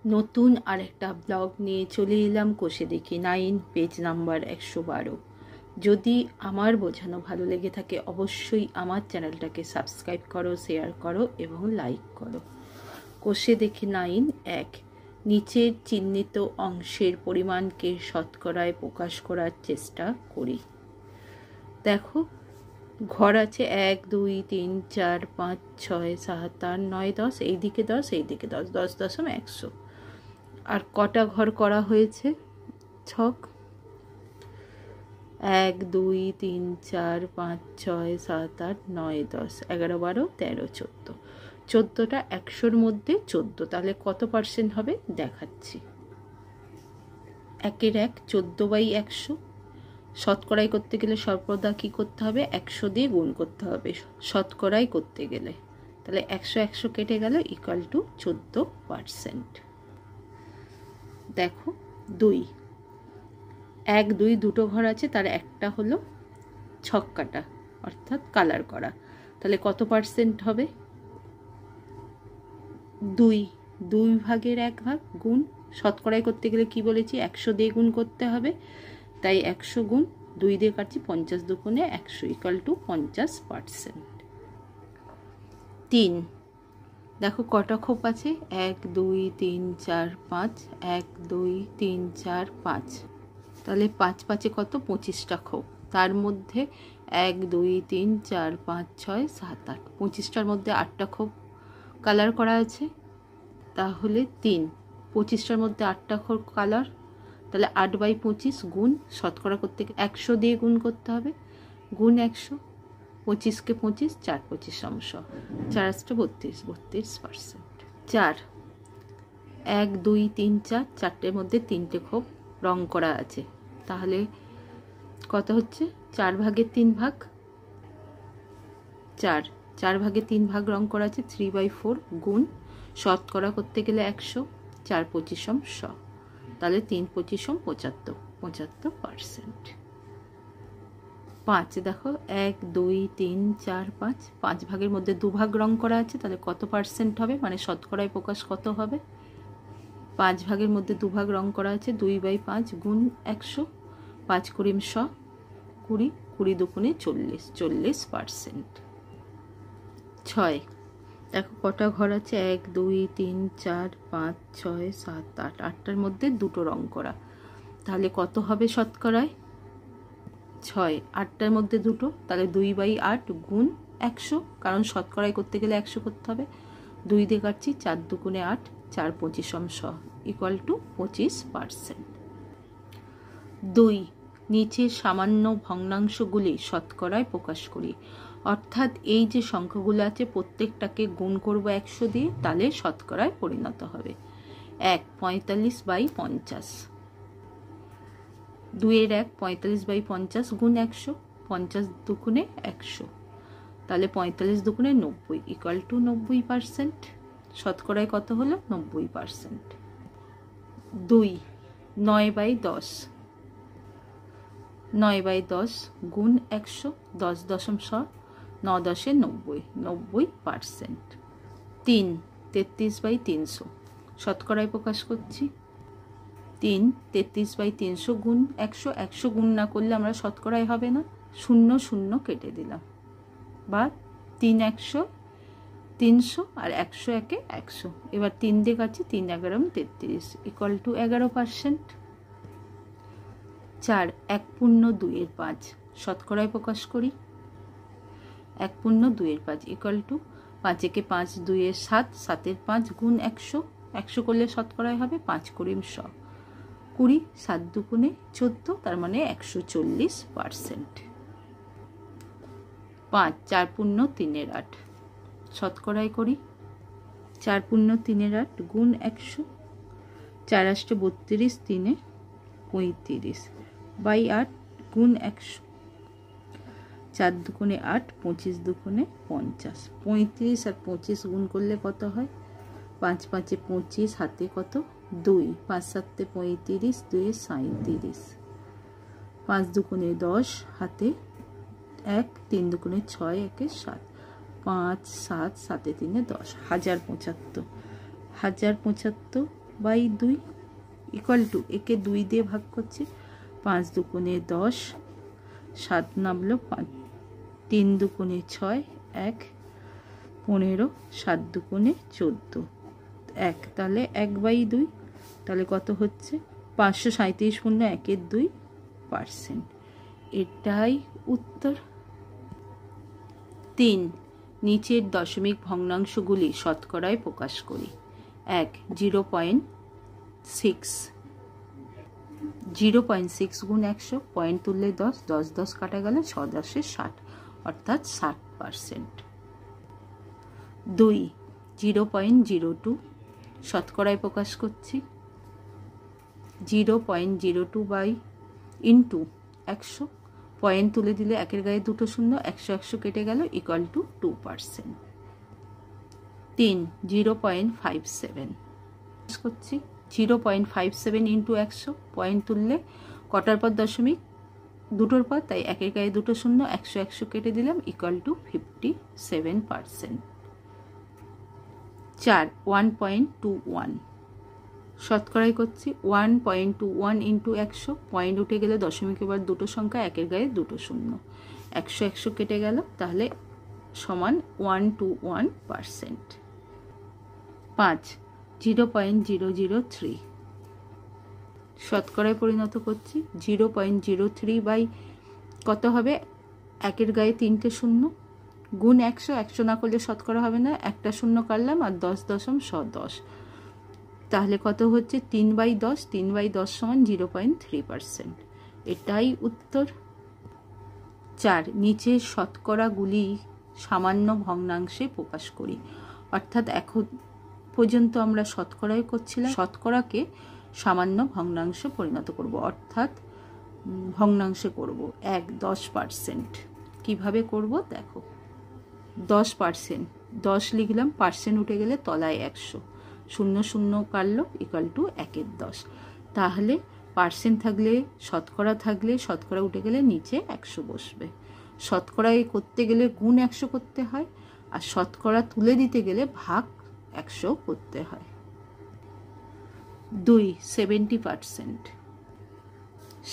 নতুন আরেকটা ব্লগ নিয়ে চলে এলাম কোষে দেখি 9 পেজ নাম্বার 112। যদি আমার বোঝানো ভালো লেগে থাকে অবশ্যই আমার চ্যানেলটাকে সাবস্ক্রাইব করো, শেয়ার করো এবং লাইক করো। কোষে দেখি 9 1 নিচের চিহ্নিত অংশের পরিমাণকে শতকরায় প্রকাশ করার চেষ্টা করি। দেখো ঘর আছে 1 2 3 4 5 6 7 8 9 10, এইদিকে 10 এইদিকে 10, 10.100। আর কটা ঘর করা হয়েছে ছক? 1 2 3 4 5 6 7 8 9 10 11 12 13 14। 14টা 100-র মধ্যে 14, তাহলে কত পার্সেন্ট হবে দেখাচ্ছি। 1 14/100। শতকরাই করতে গেলে সর্বদা কি করতে হবে? 100 দিয়ে গুণ করতে হবে শতকরাই করতে গেলে। তাহলে 100 100 কেটে গেল ইকুয়াল টু 14%। দেখো 2 1 2 দুটো ঘর আছে, তার একটা হলো ছক কাটা অর্থাৎ কালার করা, তাহলে কত পার্সেন্ট হবে? 2 ভাগের 1 ভাগ গুণ শতকরাই করতে গেলে কি বলেছি? 100 দিয়ে গুণ করতে হবে, তাই 100 গুণ 2 দিয়ে কাটছি 50 দুগুণে 100 ইকুয়াল টু 50%। 3 দেখো কটা খোপ আছে? 1 2 3 4 5 1 2 3 4 5, তাহলে 5 5 কত? 25টা খোপ। তার মধ্যে 1 2 3 4 5 6 7 8, 25টার মধ্যে 8টা খোপ কালার করা আছে, তাহলে 3 25টার মধ্যে 8টা খোপ কালার, তাহলে 8/25 গুণ শতকরা করতে 100 দিয়ে গুণ করতে হবে, গুণ 100, 25কে 25 4 25 অংশ 4 32 32%। 4 1 2 3 4 চারটের মধ্যে 3টে খোপ রং করা আছে, তাহলে কত হচ্ছে? 4 ভাগের 3 ভাগ। 4 ভাগের 3 ভাগ রং করা আছে 3/4 গুণ শতকরা করতে গেলে 100 4 25 100, তাহলে 3 25 75% 5 দেখো 1 2 3 4 5, 5 ভাগের মধ্যে 2 ভাগ রং করা আছে, তাহলে কত পার্সেন্ট হবে? মানে শতকরায় প্রকাশ কত হবে? 5 ভাগের মধ্যে 2 ভাগ রং করা আছে 2/5 গুণ 100, 5 20 100 20 20 দুগুণে 40 40%। 6 দেখো কটা ঘর আছে? 1 2 3 4 5 6 7 8, 8টার মধ্যে 2টো রং করা, তাহলে কত হবে শতকরায়? 6 8টার মধ্যে 2টো, তাহলে 2/8 গুণ 100, কারণ শতকরাই করতে গেলে 100 করতে হবে, 2 দিয়ে কাটছি 4 দুগুণে 8 4 25 100 ইকুয়াল টু 25%। 2 নিচের সামান্য ভগ্নাংশগুলি শতকরায় প্রকাশ করি, অর্থাৎ এই যে সংখ্যাগুলো আছে প্রত্যেকটাকে গুণ করব 100 দিয়ে, তাহলে শতকরায় পরিণত হবে। 1 45/50, 2 এর 1 45/50 গুণ 100, 50 দুগুণে 100, তাহলে 45 দুগুণে 90 ইকুয়াল টু 90%। শতকরায় কত হলো? 90%। 2 9/10, 9/10 গুণ 100, 10 দশমিক 9 10 90 90%। 3 33/300 শতকরায় প্রকাশ করছি। 3 33/300 গুণ 100, 100 গুণ না করলে আমরা শতকরায় হবে না, 0 0 কেটে দিলাম, বা 3 100 300 আর 100 একে 100, এবার 3 দিয়ে কাটছি 3 11 33 ইকুয়াল টু 11%। 4 1/2 শতকরায় প্রকাশ করি। 1/2 ইকুয়াল টু 5 একে 5 2 এর 7 7 এর 5 গুণ 100, 100 করলে শতকরায় হবে 5 20 100 20, 7 দুগুণে 14, তার মানে 140%। 5 4/3 শতকরায় করি। 4/3 গুণ 100, 4 8 32 3 35 বাই 8 গুণ 100, 4 দুগুণে 8 25 দুগুণে 50, 35 আর 25 গুণ করলে কত হয়? 5 5 25, হাতে কত? 2, 5 7 35, 2 37, 5 দুগুণে 10, হাতে 1, 3 দুগুণে 6 1 7, 5 7 7 3 10, 1075 1/2 ইকুয়াল টু একে 2 দিয়ে ভাগ করছি, 5 দুগুণে 10, 7 নামলো 3 দুগুণে 6, 1 15, 7 দুগুণে 14, 1, তাহলে 1/2, তাহলে কত হচ্ছে 537 পূর্ণ 1/2%। এটাই উত্তর। 3, নিচের দশমিক ভগ্নাংশগুলি শতকরায় প্রকাশ করি। 1, 0.6, 0.6 গুণ 100, পয়েন্ট তুললে 10, 10 10 কাটা গেল, 6 10 60, অর্থাৎ 60%। 2, 0.02 শতকরায় প্রকাশ করছি। 0.02 বাই ইন্টু 100, পয়েন্ট তুলে দিলে একের গায়ে দুটো শূন্য, 100 100 কেটে গেল, ইকুয়াল টু 2%। 3, 0.57 করছি। 0.57 ইন্টু 100, পয়েন্ট তুললে কটার পর দশমিক, দুটোর পর, তাই একের গায়ে দুটো শূন্য, 100 100 কেটে দিলাম, ইকুয়াল টু 57%। 4, 1.21 শতকরাই করছি। 1.21 ইন্টু 100, পয়েন্ট উঠে গেলে দশমিক এবার দুটো সংখ্যা, একের গায়ে দুটো শূন্য, 100 100 কেটে গেল, তাহলে সমান 121%। 5, 0.003 শতকরায় পরিণত করছি। 0.03 বাই কত হবে, একের গায়ে তিনটে শূন্য, গুণ 100, 100 না করলে শতকরা হবে না, একটা শূন্য কাটলাম, আর 10.10, তাহলে কত হচ্ছে 3/10, 3/10 সমান 0.3%। এটাই উত্তর। 4, নিচের শতকরাগুলি সামান্য ভগ্নাংশে প্রকাশ করি। অর্থাৎ এখন পর্যন্ত আমরা শতকরাই করছিলাম, শতকরাকে সামান্য ভগ্নাংশে পরিণত করব, অর্থাৎ ভগ্নাংশে করব। 1, 10%। কিভাবে করব দেখো। 10%, 10 লিখলাম, পার্সেন্ট উঠে গেলে তলায় 100, 0 0 কাটলো, ইকুয়াল টু 1/10। তাহলে পার্সেন্ট থাকলে, শতকরা থাকলে, শতকরা উঠে গেলে নিচে 100 বসবে। শতকরায় করতে গেলে গুণ 100 করতে হয়, আর শতকরা তুলে দিতে গেলে ভাগ 100 করতে হয়। 2, 70%।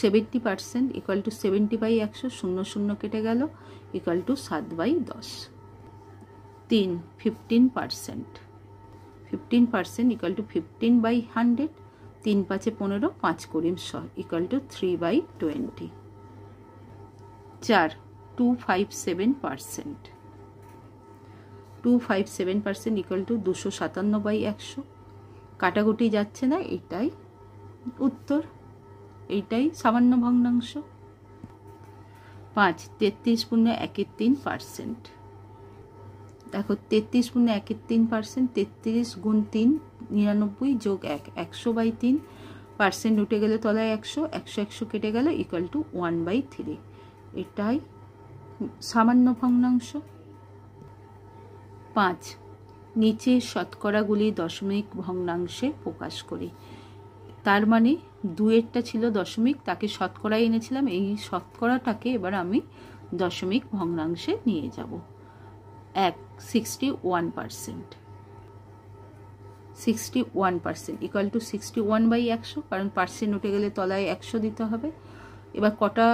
70% ইকুয়াল টু 70/100, 0 0 কেটে গেল, equal to 7/10। 3, 15%। 15% equal to 15/100, 3 5 15, 5 20 100, equal to 3/20। 4, 257%। 257% equal to 257/100, কাটাকুটি যাচ্ছে না, এটাই উত্তর, এইটাই সামান্য ভগ্নাংশ। 5, 33 পূর্ণ 1/3%। দেখো 33 পূর্ণ 1/3%, 33 গুণ 3 99 যোগ 1, 100/3, পার্সেন্ট উঠে গেলে তলায় 100, 100 100 কেটে গেল, ইকুয়াল টু 1/3। এটাই সামান্য ভগ্নাংশ। 5, নিচে শতকরাগুলি দশমিক ভগ্নাংশে প্রকাশ করি। তার মানে 2এরটা ছিল দশমিক, তাকে শতকরায় এনেছিলাম, এই শতকরাটাকে এবার আমি দশমিক ভগ্নাংশে নিয়ে যাব। 1, 61%। 61% ইকুয়াল টু 61/100, কারণ পার্সেন্ট উঠে গেলে তলায় 100 দিতে হবে। এবার কটা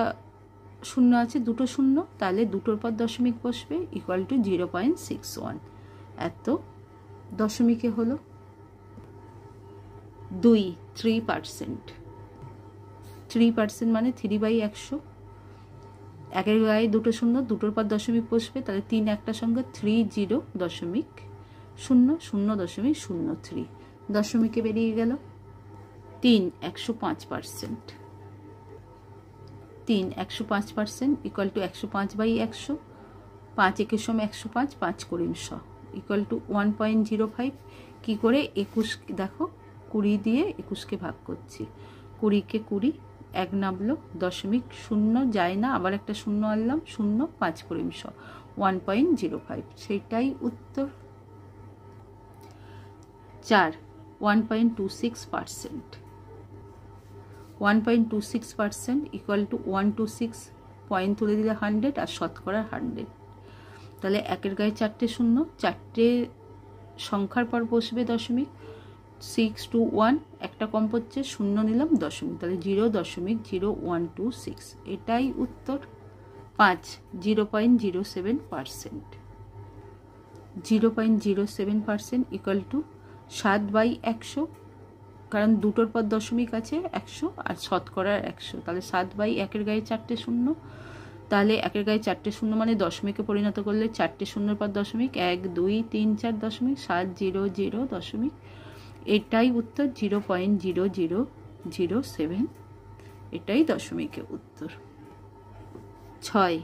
শূন্য আছে, দুটো শূন্য, তাহলে দুটোর পর দশমিক বসবে, ইকুয়াল টু 0.61, এত দশমিকে হলো। 2, 3%। 3% মানে 3/100, একের গায়ে দুটো শূন্য, দুটোর পর দশমিক বসবে, তাহলে 3 একটা সঙ্গে 30.0.03 দশমিকে বেরিয়ে গেল। 3, 105%। 3, 105% ইকুয়াল টু 105/100, 5 একের সময় 105, 5 20 100, ইকুয়াল টু 1.05। কী করে 21, দেখো 20 দিয়ে 21কে ভাগ করছি, 20কে 20, 1 নামলো, দশমিক শূন্য যায় না, আবার একটা শূন্য আনলাম, 0 5 20 100, 1.05, সেটাই উত্তর। 4, 1.26%। 1.26% ইকুয়াল টু 126, পয়েন্ট তুলে দিলে 100, আর শতকরা 100, তাহলে একের গায়ে 4টে শূন্য, 4টে সংখ্যার পর বসবে দশমিক, 6 2 1 একটা কম পড়ছে, শূন্য নিলাম দশমিক, তাহলে 0.0126, এটাই উত্তর। 5 0.07%, 0.07% ইকুয়াল টু 7/100, কারণ দুটোর পর দশমিক আছে 100 আর শতকরার 100, তাহলে 7/1 গায়ে 4টে শূন্য, তাহলে 1 গায়ে 4টে শূন্য মানে দশমিকে পরিণত করলে 4টে শূন্যর পর দশমিক, 1 2 3 4 দশমিক, 700 দশমিক, এটাই উত্তর। 0.0007, এটাই দশমিকের উত্তর। 6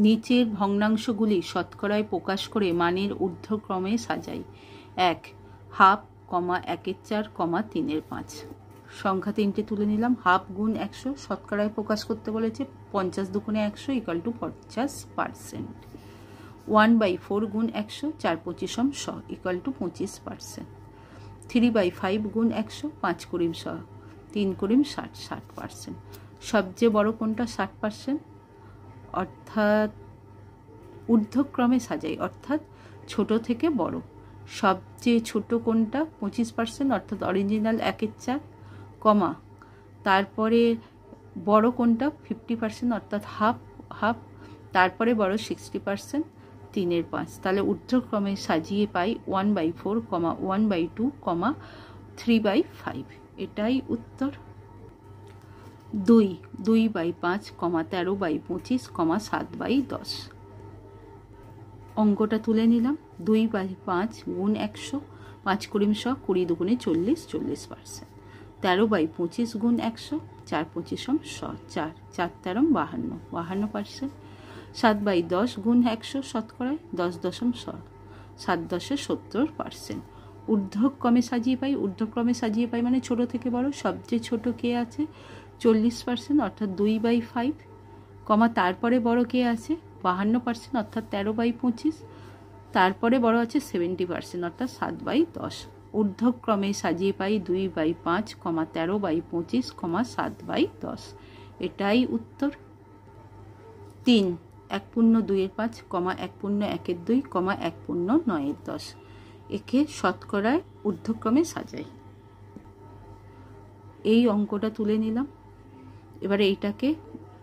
নিচের ভগ্নাংশগুলি শতকরায় প্রকাশ করে মানের ঊর্ধ্বক্রমে সাজাই। 1 হাফ, 1/4, 3/5। সংখ্যা 3টে তুলে নিলাম। হাফ গুণ 100 শতকরায় প্রকাশ করতে বলেছে, 50 দুগুণে 100 ইকুয়াল টু 50%। 1/4 গুণ 100, 4 25 100 ইকুয়াল টু 25%। 3/5 গুণ 100, 5 20 100, 3 20 60, 60%। সবচেয়ে বড় কোনটা? 60%, অর্থাৎ ঊর্ধ্বক্রমে সাজাই, অর্থাৎ ছোট থেকে বড়। সবচেয়ে ছোট কোনটা? 25%, অর্থাৎ অরিজিনাল 1/4, কমা তারপরে বড় কোনটা? 50%, অর্থাৎ হাফ, তারপরে বড় 60%, 3/5। তাহলে ঊর্ধ্বক্রমে সাজিয়ে পাই 1/4, 1/2, 3/5, এটাই উত্তর। 2 2/5, 13/25, 7/10। অঙ্কটা তুলে নিলাম। 2/5 গুণ 100, 5 20 100, 20 দুগুণে 40, 40%। 13/25 গুণ 100, 4 25 100, 4 4 13 52, 52%। 7/10 গুণ 100 শতকরায় 10.100, 7 10 70%। ঊর্ধ্বক্রমে সাজিয়ে পাই মানে ছোট থেকে বড়। সবচেয়ে ছোট কে আছে? 40%, অর্থাৎ 2/5, তারপরে বড় কে আছে? 52%, অর্থাৎ 13/25, তারপরে বড় আছে 70%, অর্থাৎ 7/10। ঊর্ধ্বক্রমে সাজিয়ে পাই 2/5, 13/25, 7/10, এটাই উত্তর। 3 1.2/5, 1.1/2, 1.9/10, একে শতকরায় ঊর্ধ্বক্রমে সাজাই। এই অঙ্কটা তুলে নিলাম। এবারে এইটাকে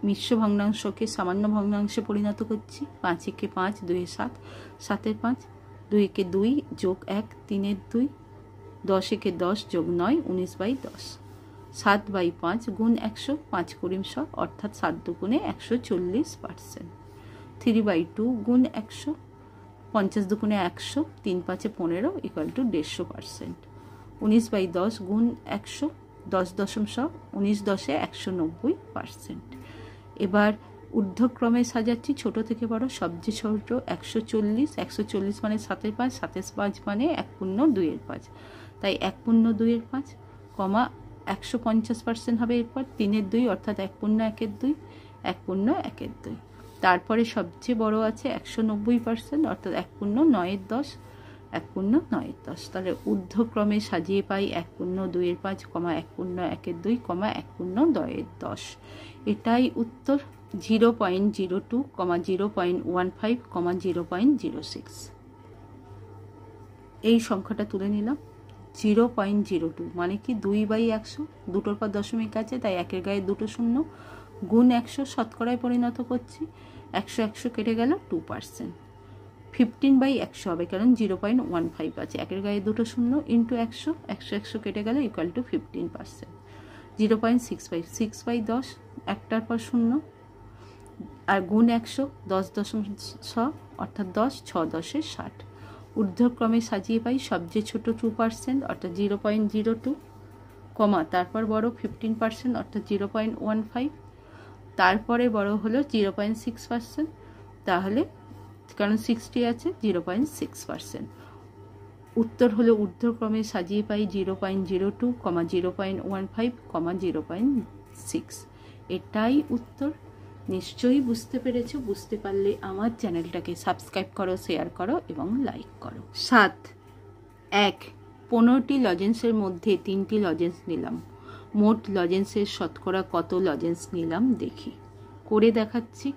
মিশ্র ভগ্নাংশকে সামান্য ভগ্নাংশে পরিণত করছি। 5 একে 5, 2 7, 7 5, 2 একে 2 যোগ 1, 3 2, 10 একে 10 যোগ 9, 19/10। 7/5 গুণ 100, 5 20 100, অর্থাৎ 7 দুগুণে 140%। 3/2 গুণ 100, 50 দুগুণে 100, 3 5 15 ইকুয়াল টু 150%। 19/10 গুণ 100, 10.100, 19 10 190%। এবার ঊর্ধ্বক্রমে সাজাচ্ছি ছোট থেকে বড়। সবচেয়ে ছোট 140, 140 মানে 7/5, 7/5 মানে 1.2/5, তাই 1.2/5, 150% হবে এরপর 3/2, অর্থাৎ 1.1/2, 1.1/2। তারপরে সবচেয়ে বড় আছে 190%, অর্থাৎ 1.9/10, 1.9/10। তাহলে ঊর্ধ্বক্রমে সাজিয়ে পাই 1.2/5, 1.1/2, 1.9/10, এটাই উত্তর। 0.02, 0.15, 0.06। এই সংখ্যাটা তুলে নিলাম। 0.02 মানে কি 2/100, দুটোর পর দশমিক আছে তাই 1 গায়ে দুটো শূন্য, গুণ 100 শতকরায় পরিণত করছি। 100 100 কেটে গেল 2%। 15/100 হবে, কারণ 0.15 আছে। 1 গায়ে দুটো শূন্য ইন্টু 100, 100 100 কেটে গেল ইকুয়াল টু 15%। 0.65, 6/10, একটার পর শূন্য, আর গুণ 100, 10.6, অর্থাৎ 10, 6 10 60। ঊর্ধ্বক্রমে সাজিয়ে পাই সবচেয়ে ছোট 2%, অর্থাৎ 0.02, তারপর বড় 15%, অর্থাৎ 0.15, তারপরে বড় হলো 0.6%, তাহলে কারণ 60 আছে 0.6%। উত্তর হলো ঊর্ধ্বক্রমে সাজিয়ে পাই 0.02, 0.15, 0.6, এটাই উত্তর। নিশ্চয়ই বুঝতে পেরেছো। বুঝতে পারলে আমার চ্যানেলটাকে সাবস্ক্রাইব করো, শেয়ার করো এবং লাইক করো। 7 1 15টি লজেন্সের মধ্যে 3টি লজেন্স নিলাম। মোট লজেন্সের শতকরা কত লজেন্স নিলাম দেখি, করে দেখাচ্ছি।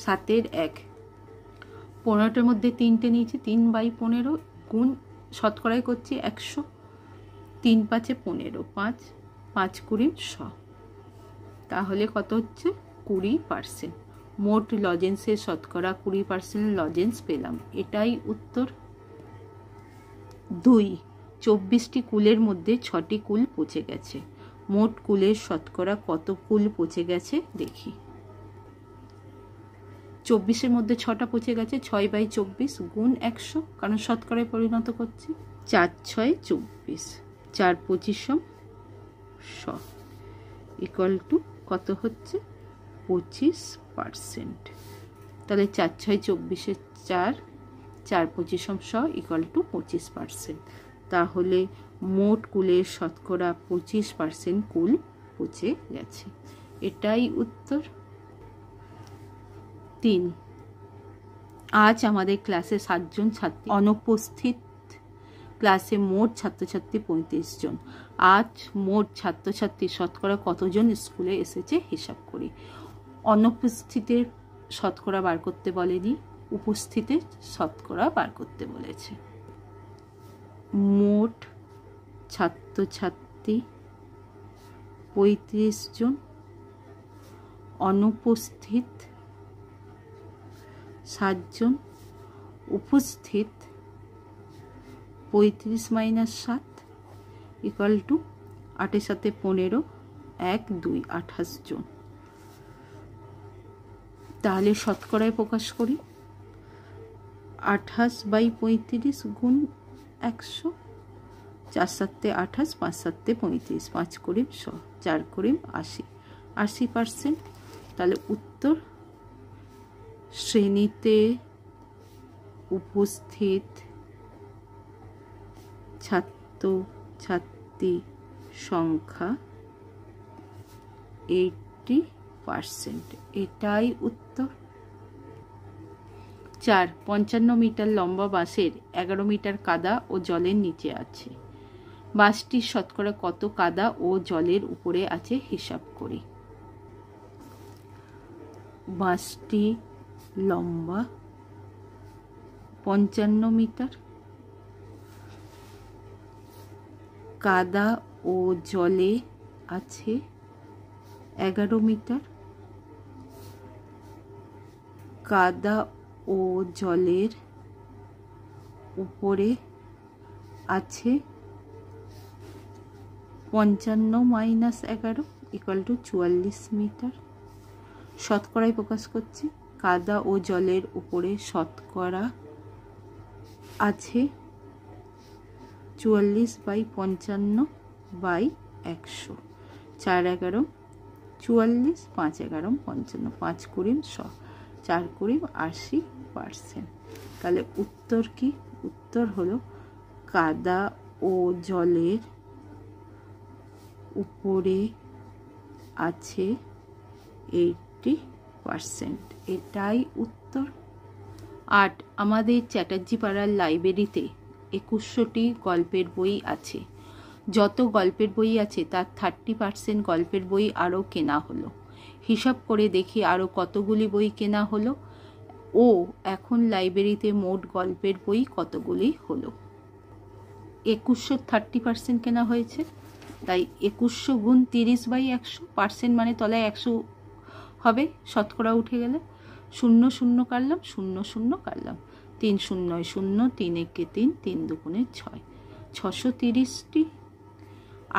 7 1 15টার মধ্যে 3টে নিয়েছি, 3/15 গুণ শতকরায় করছি 100, 3 5 15, 5 5 20 100, তাহলে কত হচ্ছে 20%। মোট লজেন্সের শতকরা 20% লজেন্স পেলাম, এটাই উত্তর। 2 24টি কুলের মধ্যে 6টি কুল পচে গেছে, মোট কুলের শতকরা কত কুল পচে গেছে দেখি। 24-এর মধ্যে 6টা পচে গেছে, 6/24 গুণ 100, কারণ শতকরায় পরিণত করছি। 4 6 24, 4 25 100 ইকুয়াল টু কত হচ্ছে 25%। তাহলে 4 6 24 4, 4 25 100 ইকুয়াল টু 25%। তাহলে মোট কুলের শতকরা 25% কুল পচে গেছে, এটাই উত্তর। 3 আজ আমাদের ক্লাসে 7 জন ছাত্রী অনুপস্থিত, ক্লাসে মোট ছাত্রছাত্রী 35 জন। আজ মোট ছাত্রছাত্রী শতকরা কতজন স্কুলে এসেছে হিসাব করি। অনুপস্থিতের শতকরা বার করতে বলেনি, উপস্থিতের শতকরা বার করতে বলেছে। মোট ছাত্রছাত্রী 35 জন, অনুপস্থিত 7 জন, উপস্থিত 35 - 7 ইকুয়াল টু 8 এর সাথে 15, 1 2 28 জন। তাহলে শতকরায় প্রকাশ করি। 28/35 গুণ 100, 4 7 28, 5 7 35, 5 20 100, 4 20 80, 80%। তাহলে উত্তর শ্রেণীতে উপস্থিত ছাত্রছাত্রী সংখ্যা 80%, এটাই উত্তর। 4 55 মিটার লম্বা বাসের 11 মিটার কাদা ও জলের নিচে আছে, বাসটির শতকরা কত কাদা ও জলের উপরে আছে হিসাব করি। বাসটি লম্বা 55 মিটার, কাদা ও জলে আছে 11 মিটার, কাদা ও জলের উপরে আছে 55 - 11 ইকুয়াল টু 44 মিটার। শতকরায় প্রকাশ করছি। কাদা ও জলের উপরে শতকরা আছে 44/55/100, 4 11 44, 5 11 55, 5 20 100, 4 20 80%। তাহলে উত্তর কি? উত্তর হলো কাদা ও জলের উপরে আছে 80%, এটাই উত্তর। 8 আমাদের চ্যাটার্জি পাড়ার লাইব্রেরিতে 2100টি গল্পের বই আছে। যত গল্পের বই আছে তার 30% গল্পের বই আরও কেনা হলো। হিসাব করে দেখি আরও কতগুলি বই কেনা হলো ও এখন লাইব্রেরিতে মোট গল্পের বই কতগুলি হলো। 2100 30% কেনা হয়েছে, তাই 2100 গুণ 30/100, মানে তলায় 100 হবে শতকরা উঠে গেলে। 0 0 কাটলাম, 0 0 কাটলাম, 3 0 0, 3 1 3, 3 2 6, 630টি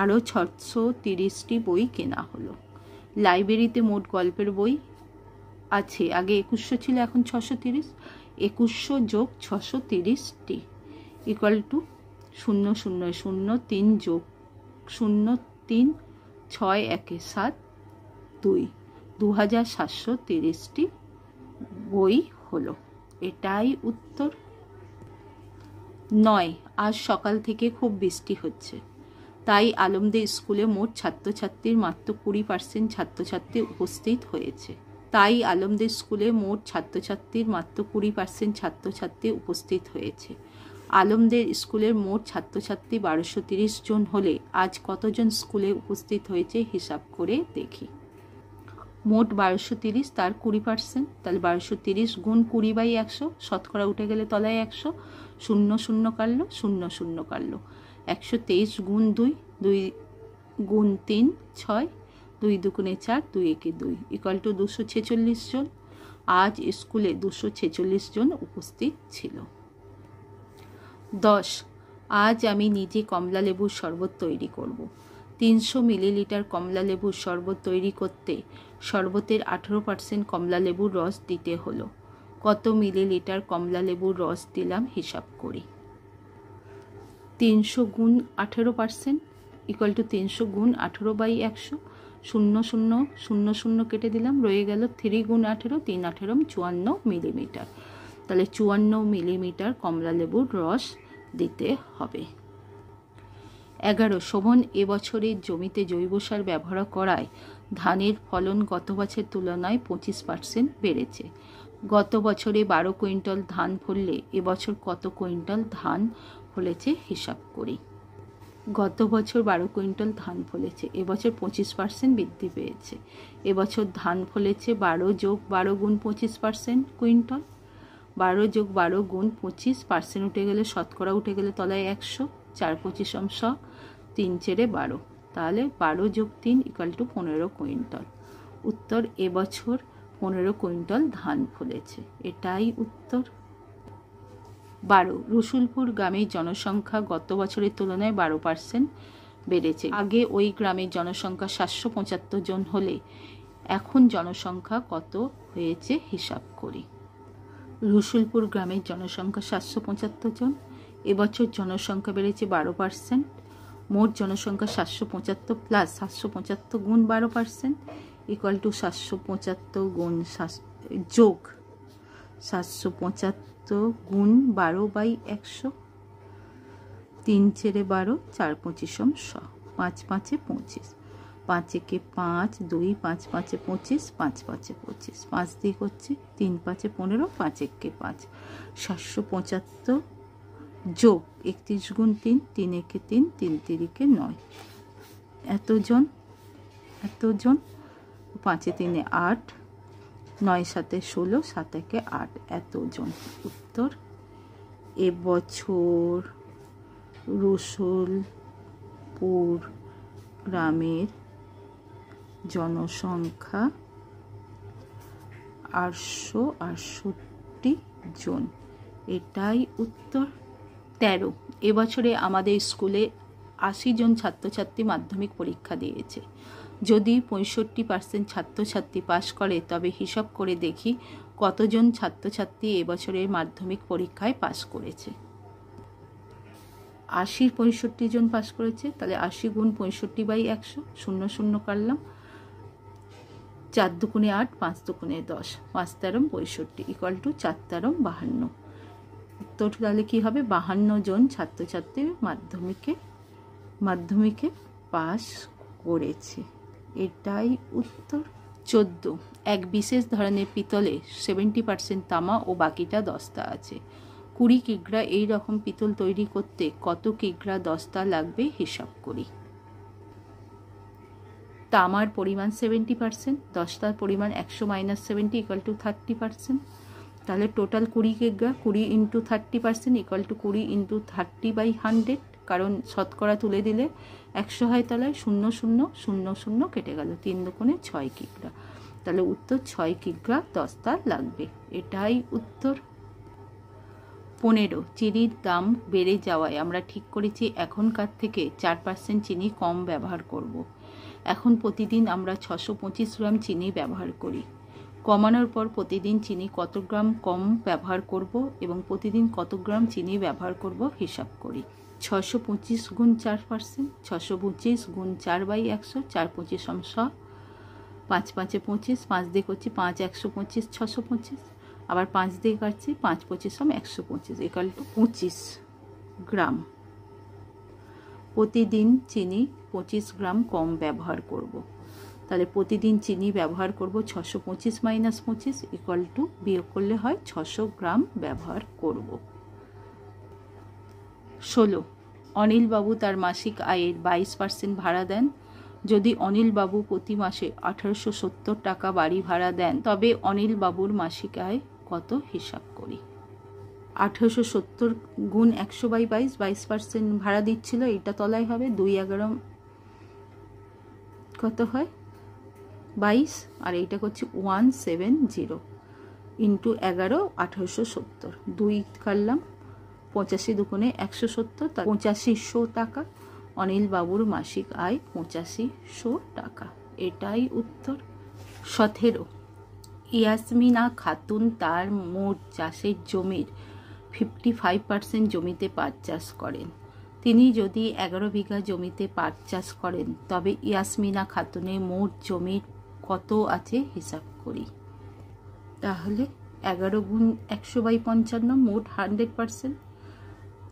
আরও 630টি বই কেনা হলো। লাইব্রেরিতে মোট গল্পের বই আছে, আগে 2100 ছিল, এখন 630। 2100 যোগ 630টি ইকুয়াল টু 0 0 0, 3 যোগ 0 3, 6 1 7 2, 2730টি বই হলো, এটাই উত্তর। 9 আজ সকাল থেকে খুব বৃষ্টি হচ্ছে, তাই আলমদের স্কুলে মোট ছাত্রছাত্রীর মাত্র 20% ছাত্রছাত্রী উপস্থিত হয়েছে। তাই আলমদের স্কুলে মোট ছাত্রছাত্রীর মাত্র 20% ছাত্রছাত্রী উপস্থিত হয়েছে। আলমদের স্কুলের মোট ছাত্রছাত্রী 1230 জন হলে আজ কতজন স্কুলে উপস্থিত হয়েছে হিসাব করে দেখি। মোট 1230, তার 20%, তাহলে 1230 গুণ 20/100, শতকরা উঠে গেলে তলায় 100, 0 0 কাটলো, 0 0 কাটলো, 123 গুণ 2, 2 গুণ 3 6, 2 দুগুণে 4, 2 একে 2 ইকুয়াল টু 246 জন। আজ স্কুলে 246 জন উপস্থিত ছিল। 10 আজ আমি নিজে কমলা লেবুর শরবত তৈরি করব। 300 মিলিলিটার কমলা লেবুর শরবত তৈরি করতে শরবতের 18% কমলা লেবুর রস দিতে হলো। কত মিলিলিটার কমলা লেবুর রস দিলাম হিসাব করি। 300 গুণ 18% ইকুয়াল টু 300 গুণ 18/100, 0 0 0 0 কেটে দিলাম, রয়ে গেল 3 গুণ 18, 3 18 54 মিলিমিটার। তাহলে 54 মিলিমিটার কমলা লেবুর রস দিতে হবে। 11 শোভন এবছরের জমিতে জৈব সার ব্যবহার করায় ধানের ফলন গত বছরের তুলনায় 25% বেড়েছে। গত বছরে 12 কুইন্টাল ধান ফললে এবছর কত কুইন্টাল ধান ফলেছে হিসাব করি। গত বছর 12 কুইন্টাল ধান ফলেছে, এবছর 25% বৃদ্ধি পেয়েছে। এবছর ধান ফলেছে 12 যোগ 12 গুণ 25% কুইন্টাল। 12 যোগ 12 গুণ 25% উঠে গেলে শতকরা উঠে গেলে তলায় 100, 4 25 100, 3 চেরে 12, তাহলে 12 যোগ 3 ইকুয়াল টু 15 কুইন্টাল। উত্তর এবছর 15 কুইন্টাল ধান ফলেছে, এটাই উত্তর। 12 রসুলপুর গ্রামের জনসংখ্যা গত বছরের তুলনায় 12% বেড়েছে। আগে ওই গ্রামের জনসংখ্যা 775 জন হলে এখন জনসংখ্যা কত হয়েছে হিসাব করি। রসুলপুর গ্রামের জনসংখ্যা 775 জন, এবছর জনসংখ্যা বেড়েছে 12%। মোট জনসংখ্যা 775 প্লাস 775 গুণ 12% ইকুয়াল টু 775 গুণ যোগ 775 গুণ 12/100, 3 চেরে 12, 4 25 100, 5 5 25, 5 একে 5, 2 5 5 25, 5 5 25, 5 দিয়ে করছি 3 5 15, 5 একে 5, 775 যোগ 31 গুণ 3, 3 একে 3, 3 তিরিকে 9, এতজন 5 3 8, 9 7 16, 7 একে 8 এতজন। উত্তর এবছর রসুলপুর গ্রামের জনসংখ্যা 868 জন, এটাই উত্তর। 13 এবছরে আমাদের স্কুলে 80 জন ছাত্রছাত্রী মাধ্যমিক পরীক্ষা দিয়েছে। যদি 65% ছাত্রছাত্রী পাশ করে তবে হিসাব করে দেখি কতজন ছাত্রছাত্রী এবছরের মাধ্যমিক পরীক্ষায় পাশ করেছে। 80 65 জন পাশ করেছে, তাহলে 80 গুণ 65/100, 0 0 কাটলাম, 4 দুগুণে 8, 5 দুগুণে 10, 5 13 65 ইকুয়াল টু 4 13 52। উত্তর তাহলে কি হবে? 52 জন ছাত্রছাত্রী মাধ্যমিকে পাশ করেছে, এটাই উত্তর। 14 এক বিশেষ ধরনের পিতলে 70% তামা ও বাকিটা দস্তা আছে। 20 কিগ্রা এই রকম পিতল তৈরি করতে কত কিগ্রা দস্তা লাগবে হিসাব করি। তামার পরিমাণ 70%, দস্তার পরিমাণ 100 - 70 ইকুয়াল টু 30%, তাহলে টোটাল 20 কিগ্রা, 20 × 30% ইকুয়াল টু 20 × 30/100, কারণ শতকরা তুলে দিলে 100 হয়, তাহলে 0 0 0 0 কেটে গেল, 3 দুগুণে 6 কিগ্রা, তাহলে উত্তর 6 কিগ্রা দস্তা লাগবে, এটাই উত্তর। 15 চিনির দাম বেড়ে যাওয়ায় আমরা ঠিক করেছি এখনকার থেকে 4% চিনি কম ব্যবহার করব। এখন প্রতিদিন আমরা 625 গ্রাম চিনি ব্যবহার করি। কমানোর পর প্রতিদিন চিনি কত গ্রাম কম ব্যবহার করব এবং প্রতিদিন কত গ্রাম চিনি ব্যবহার করব হিসাব করি। 625 গুণ 4%, 625 গুণ 4/100, 4 25 100, 5 5 25, 5 দিয়ে করছি 5 125, 625, আবার 5 দিয়ে কাটছি 5 25 125 ইকুয়াল টু 25 গ্রাম। প্রতিদিন চিনি 25 গ্রাম কম ব্যবহার করব, তাহলে প্রতিদিন চিনি ব্যবহার করব 625 - 25 ইকুয়াল টু বিয়োগ করলে হয় 600 গ্রাম ব্যবহার করব। 16 অনিলবাবু তার মাসিক আয়ের 22% ভাড়া দেন। যদি অনিলবাবু প্রতি মাসে 1870 টাকা বাড়ি ভাড়া দেন তবে অনিলবাবুর মাসিক আয় কত হিসাব করি। 1870 গুণ 100/22, 22% ভাড়া দিচ্ছিল, এটা তলায় হবে 2 11 কত হয় 22, আর এইটা করছি 170 ইন্টু 11 1870, 2 কাটলাম 85 দুগুণে 170, 8500 টাকা। অনিল বাবুর মাসিক আয় 8500 টাকা। এটাই উত্তর। 17, ইয়াসমিনা খাতুন তার মোট চাষের জমির 55% জমিতে পাট চাষ করেন। তিনি যদি 11 বিঘা জমিতে পাট চাষ করেন তবে ইয়াসমিনা খাতুনের মোট জমির কত আছে হিসাব করি। তাহলে 11 গুণ 100/55 মোট 100%,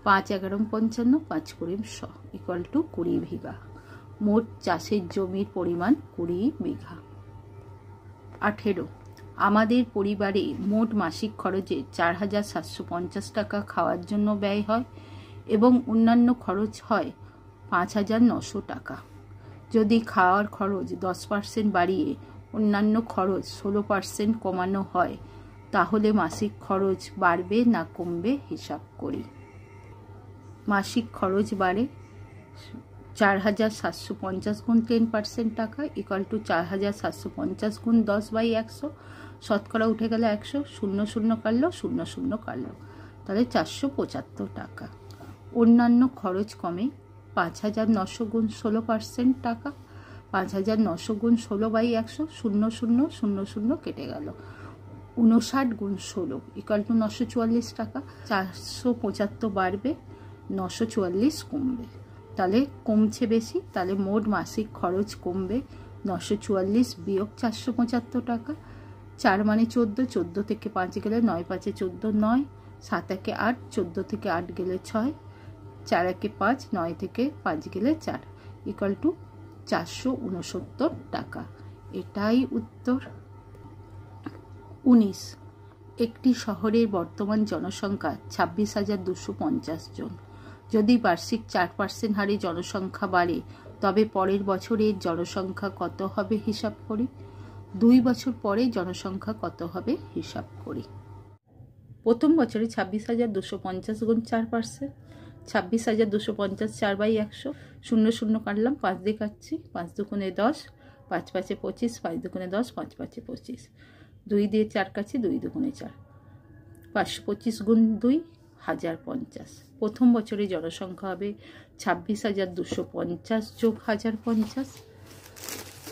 5 11 55, 5 20 100 ইকুয়াল টু 20 বিঘা। মোট চাষের জমির পরিমাণ 20 বিঘা। 18, আমাদের পরিবারে মোট মাসিক খরচে 4750 টাকা খাওয়ার জন্য ব্যয় হয় এবং অন্যান্য খরচ হয় 5900 টাকা। যদি খাওয়ার খরচ 10% বাড়িয়ে অন্যান্য খরচ 16% কমানো হয় তাহলে মাসিক খরচ বাড়বে না কমবে হিসাব করি। মাসিক খরচ বাড়ে 4750 গুণ 10% টাকা ইকুয়াল টু 4750 গুণ 10/100, শতকরা উঠে গেল 100, 00 কাটলো 00 কাটলো, তাহলে 475 টাকা। অন্যান্য খরচ কমে 5900 গুণ 16% টাকা, 5900 গুণ 16/100, 00 00 কেটে গেল, 59 গুণ 16 ইকুয়াল টু 944 টাকা। 475 বাড়বে, 944 কমবে, তাহলে কমছে বেশি, তাহলে মোট মাসিক খরচ কমবে 944 বিয়োগ 475 টাকা। 4 মানে 14, 14 থেকে 5 গেলে 9 5 14, 9 7 1 8, 14 থেকে 8 গেলে 6, 4 1 5, 9 থেকে 5 গেলে 4 ইকুয়াল টু 469 টাকা। এটাই উত্তর। 19, একটি শহরের বর্তমান জনসংখ্যা 26,250 জন। যদি বার্ষিক 4% হারে জনসংখ্যা বাড়ে তবে পরের বছরের জনসংখ্যা কত হবে হিসাব করি। 2 বছর পরে জনসংখ্যা কত হবে হিসাব করি। প্রথম বছরে 26,250 গুণ 4%, 26,250 4/100, 00 কাটলাম, 5 দিয়ে কাটছি, 5 দুগুণে 10, 5 5 25, 5 দুগুণে 10, 5 5 25, 2 দিয়ে 4 কাটছি, 2 দুগুণে 4, 525 গুণ 2 1050। প্রথম বছরে জনসংখ্যা হবে 26,250 যোগ 1050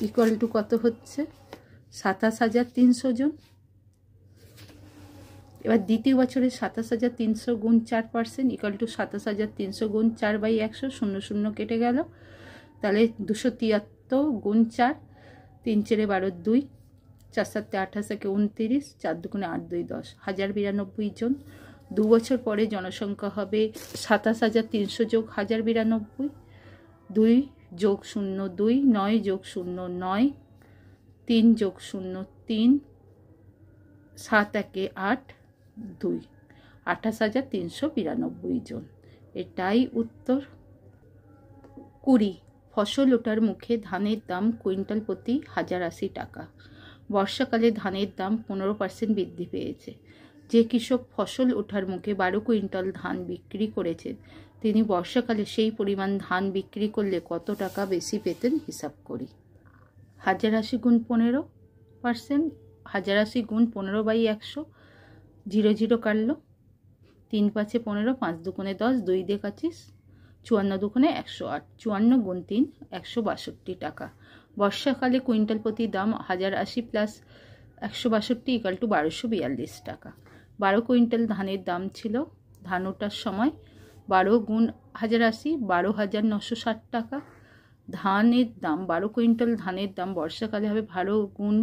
ইকুয়াল টু কত হচ্ছে 27,300 জন। এবার দ্বিতীয় বছরে 27,300 গুণ 4% ইকুয়াল টু 27,300 গুণ 4/100, 00 কেটে গেল, তাহলে 273 গুণ 4, 3 4 12 2, 4 7 28 29, 4 দুগুণে 8 2 10, 1092 জন। 2 বছর পরে জনসংখ্যা হবে 27,300 যোগ 1092, 2 যোগ 0 2, 9 যোগ 0 9, 3 যোগ 0 3, 7 1 8 2, 28,392 জন। এটাই উত্তর। 20, ফসল ওঠার মুখে ধানের দাম কুইন্টাল প্রতি 1080 টাকা। বর্ষাকালে ধানের দাম 15% বৃদ্ধি পেয়েছে। যে কৃষক ফসল ওঠার মুখে 12 কুইন্টাল ধান বিক্রি করেছেন তিনি বর্ষাকালে সেই পরিমাণ ধান বিক্রি করলে কত টাকা বেশি পেতেন হিসাব করি। 1080 গুণ 15%, 1080 গুণ 15/100, 00 কাটলো, 3 5 15, 5 দুগুণে 10, 2 দিয়ে কাটছিস, 54 দুগুণে 108, 54 গুণ 3 162 টাকা। বর্ষাকালে কুইন্টাল প্রতি দাম 1080 প্লাস 162 ইকুয়াল টু 1242 টাকা। 12 কুইন্টাল ধানের দাম ছিল ধান ওঠার সময়, 12 গুণ 1080 12,960 টাকা। ধানের দাম 12 কুইন্টাল ধানের দাম বর্ষাকালে হবে 12 গুণ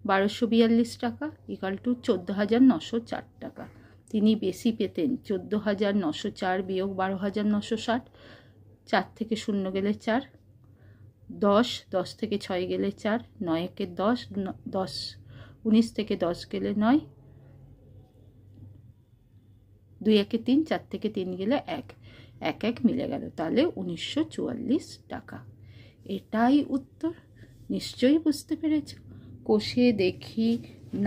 1242 টাকা ইকুয়াল টু 14,904 টাকা। তিনি বেশি পেতেন 14,904 বিয়োগ 12,960, 4 থেকে 0 গেলে 4, 10 10 থেকে 6 গেলে 4, 9 একে 10, 10 19 থেকে 10 গেলে 9, 2 একে 3, 4 থেকে 3 গেলে 1, 1 1 মিলে গেল, তাহলে 1944 টাকা। এটাই উত্তর। নিশ্চয়ই বুঝতে পেরেছ। কষে দেখি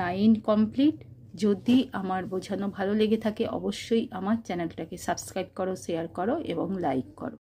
9 কমপ্লিট। যদি আমার বোঝানো ভালো লেগে থাকে অবশ্যই আমার চ্যানেলটাকে সাবস্ক্রাইব করো, শেয়ার করো এবং লাইক করো।